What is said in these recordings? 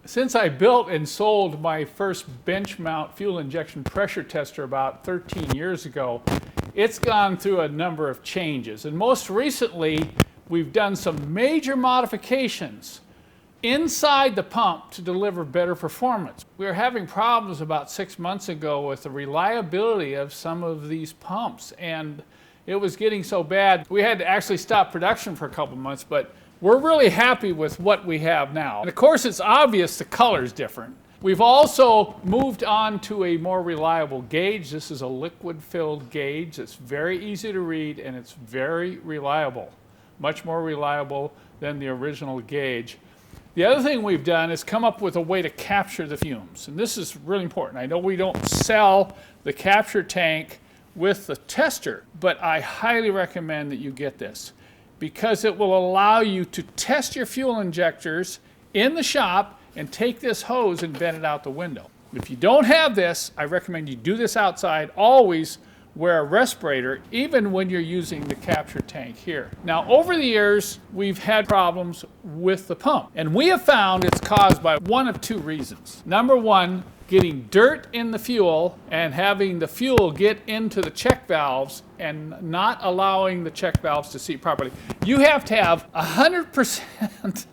Since I built and sold my first bench mount fuel injection pressure tester about 13 years ago, it's gone through a number of changes. And most recently, we've done some major modifications inside the pump to deliver better performance. We were having problems about 6 months ago with the reliability of some of these pumps, and it was getting so bad we had to actually stop production for a couple months, but we're really happy with what we have now. And of course, it's obvious the color's different. We've also moved on to a more reliable gauge. This is a liquid-filled gauge. It's very easy to read and it's very reliable, much more reliable than the original gauge. The other thing we've done is come up with a way to capture the fumes. And this is really important. I know we don't sell the capture tank with the tester, but I highly recommend that you get this, because it will allow you to test your fuel injectors in the shop and take this hose and vent it out the window. If you don't have this, I recommend you do this outside. Always wear a respirator, even when you're using the capture tank here. Now, over the years, we've had problems with the pump, and we have found it's caused by one of two reasons. Number one, getting dirt in the fuel and having the fuel get into the check valves and not allowing the check valves to seat properly. You have to have 100%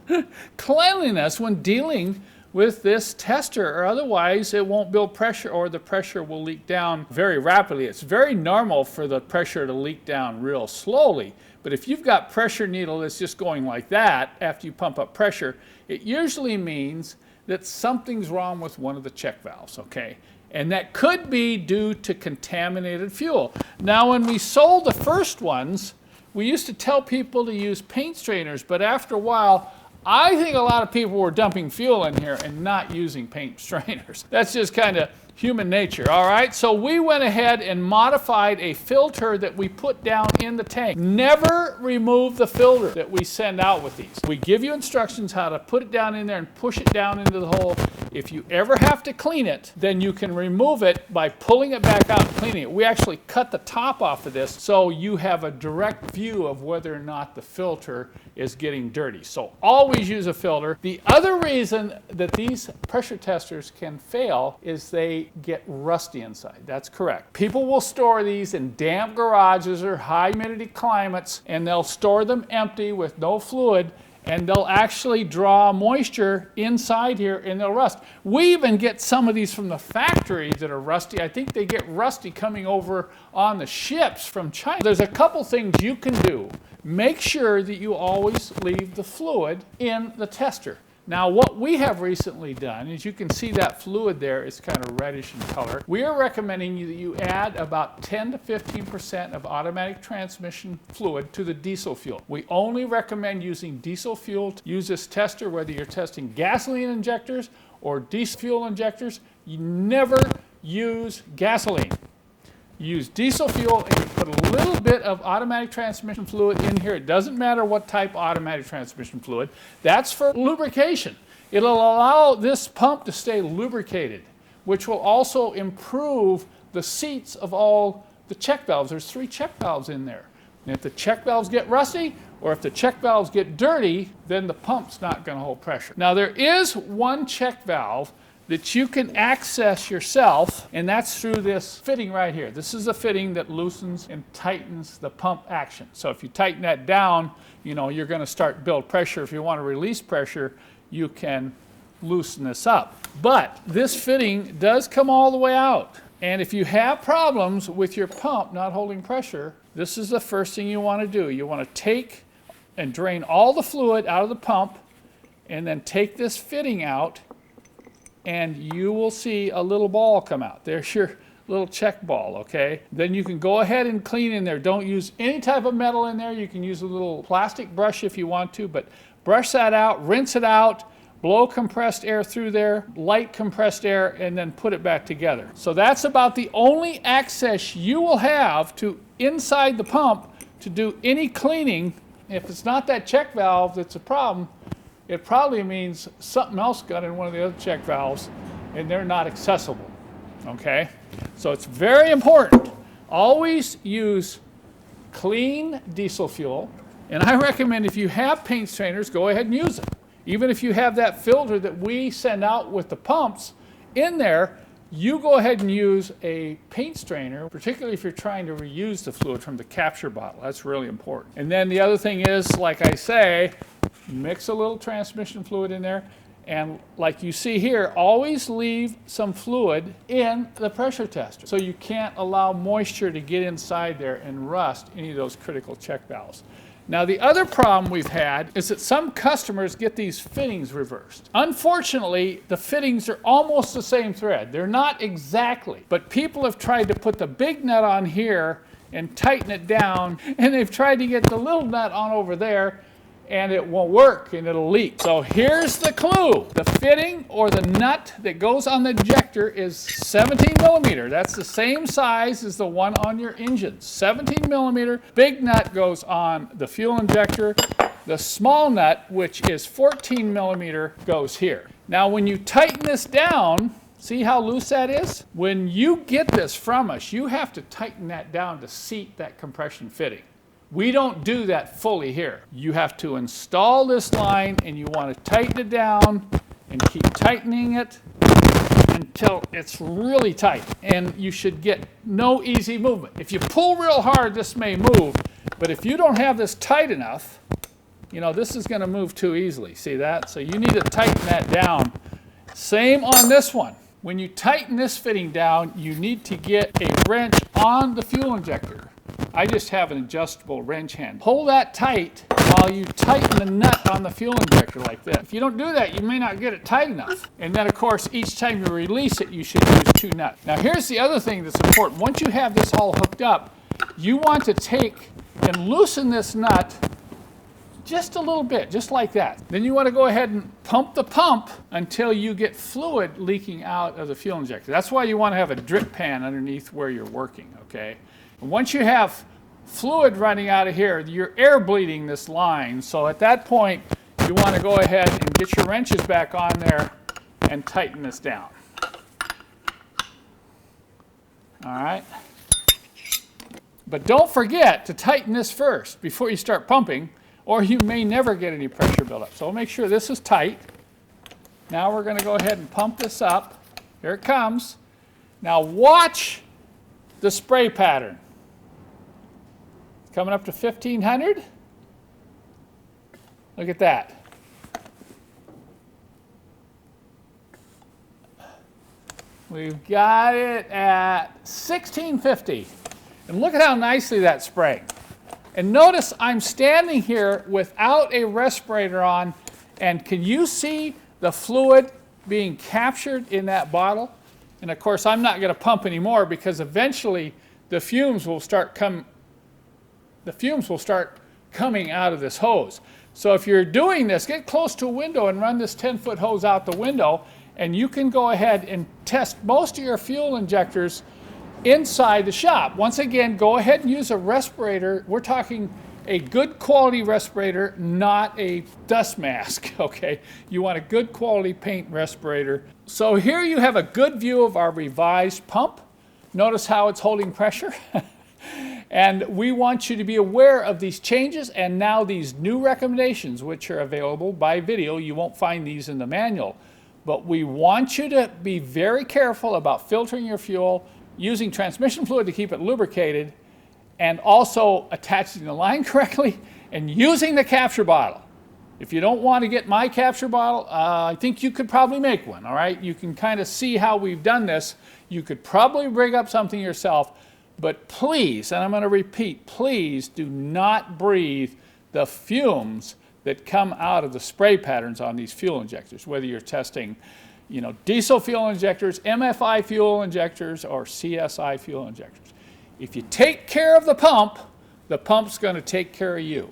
cleanliness when dealing with this tester, or otherwise it won't build pressure, or the pressure will leak down very rapidly. It's very normal for the pressure to leak down real slowly, but if you've got pressure needle that's just going like that after you pump up pressure, it usually means that something's wrong with one of the check valves, okay? And that could be due to contaminated fuel. Now, when we sold the first ones, we used to tell people to use paint strainers, but after a while, I think a lot of people were dumping fuel in here and not using paint strainers. That's just kind of human nature, all right? So we went ahead and modified a filter that we put down in the tank. Never remove the filter that we send out with these. We give you instructions how to put it down in there and push it down into the hole. If you ever have to clean it, then you can remove it by pulling it back out and cleaning it. We actually cut the top off of this so you have a direct view of whether or not the filter is getting dirty. So always use a filter. The other reason that these pressure testers can fail is they get rusty inside. That's correct. People will store these in damp garages or high humidity climates, and they'll store them empty with no fluid, and they'll actually draw moisture inside here and they'll rust. We even get some of these from the factory that are rusty. I think they get rusty coming over on the ships from China. There's a couple things you can do. Make sure that you always leave the fluid in the tester. Now, what we have recently done, as you can see that fluid there is kind of reddish in color, we are recommending that you add about 10 to 15% of automatic transmission fluid to the diesel fuel. We only recommend using diesel fuel to use this tester, whether you're testing gasoline injectors or diesel fuel injectors. You never use gasoline. You use diesel fuel and you put a little bit of automatic transmission fluid in here. It doesn't matter what type of automatic transmission fluid. That's for lubrication. It'll allow this pump to stay lubricated, which will also improve the seats of all the check valves. There's 3 check valves in there. And if the check valves get rusty, or if the check valves get dirty, then the pump's not going to hold pressure. Now, there is one check valve that you can access yourself, and that's through this fitting right here. This is a fitting that loosens and tightens the pump action. So if you tighten that down, you know, you're going to start to build pressure. If you want to release pressure, you can loosen this up. But this fitting does come all the way out. And if you have problems with your pump not holding pressure, this is the first thing you want to do. You want to take and drain all the fluid out of the pump, and then take this fitting out, and you will see a little ball come out. There's your little check ball, okay? Then you can go ahead and clean in there. Don't use any type of metal in there. You can use a little plastic brush if you want to, but brush that out, rinse it out, blow compressed air through there, light compressed air, and then put it back together. So that's about the only access you will have to inside the pump to do any cleaning. If it's not that check valve that's a problem, it probably means something else got in one of the other check valves and they're not accessible, okay? So it's very important. Always use clean diesel fuel, and I recommend if you have paint strainers, go ahead and use them. Even if you have that filter that we send out with the pumps in there, you go ahead and use a paint strainer, particularly if you're trying to reuse the fluid from the capture bottle. That's really important. And then the other thing is, like I say, mix a little transmission fluid in there. And like you see here, always leave some fluid in the pressure tester. So you can't allow moisture to get inside there and rust any of those critical check valves. Now the other problem we've had is that some customers get these fittings reversed. Unfortunately, the fittings are almost the same thread. They're not exactly, but people have tried to put the big nut on here and tighten it down, and they've tried to get the little nut on over there, and it won't work and it'll leak. So here's the clue. The fitting or the nut that goes on the injector is 17 millimeter. That's the same size as the one on your engine. 17 millimeter. Big nut goes on the fuel injector. The small nut, which is 14 millimeter, goes here. Now when you tighten this down, see how loose that is? When you get this from us, you have to tighten that down to seat that compression fitting. We don't do that fully here. You have to install this line and you want to tighten it down and keep tightening it until it's really tight. And you should get no easy movement. If you pull real hard, this may move, but if you don't have this tight enough, you know, this is going to move too easily. See that? So you need to tighten that down. Same on this one. When you tighten this fitting down, you need to get a wrench on the fuel injector. I just have an adjustable wrench hand. Pull that tight while you tighten the nut on the fuel injector like this. If you don't do that, you may not get it tight enough. And then of course, each time you release it, you should use 2 nuts. Now here's the other thing that's important. Once you have this all hooked up, you want to take and loosen this nut just a little bit, just like that. Then you want to go ahead and pump the pump until you get fluid leaking out of the fuel injector. That's why you want to have a drip pan underneath where you're working, okay? And once you have fluid running out of here, you're air bleeding this line. So at that point, you want to go ahead and get your wrenches back on there and tighten this down. All right? But don't forget to tighten this first before you start pumping, or you may never get any pressure buildup. So make sure this is tight. Now we're going to go ahead and pump this up. Here it comes. Now watch the spray pattern. Coming up to 1500. Look at that. We've got it at 1650. And look at how nicely that's spraying. And notice I'm standing here without a respirator on, and can you see the fluid being captured in that bottle? And of course I'm not going to pump anymore because eventually the fumes will start coming out of this hose. So if you're doing this, get close to a window and run this 10-foot hose out the window, and you can go ahead and test most of your fuel injectors inside the shop. Once again, go ahead and use a respirator. We're talking a good quality respirator, not a dust mask, okay? You want a good quality paint respirator. So here you have a good view of our revised pump. Notice how it's holding pressure. And we want you to be aware of these changes and now these new recommendations, which are available by video. You won't find these in the manual. But we want you to be very careful about filtering your fuel, using transmission fluid to keep it lubricated, and also attaching the line correctly and using the capture bottle. If you don't want to get my capture bottle, I think you could probably make one, all right? You can kind of see how we've done this. You could probably rig up something yourself. But please, and I'm going to repeat, please do not breathe the fumes that come out of the spray patterns on these fuel injectors, whether you're testing, you know, diesel fuel injectors, MFI fuel injectors, or CSI fuel injectors. If you take care of the pump's going to take care of you.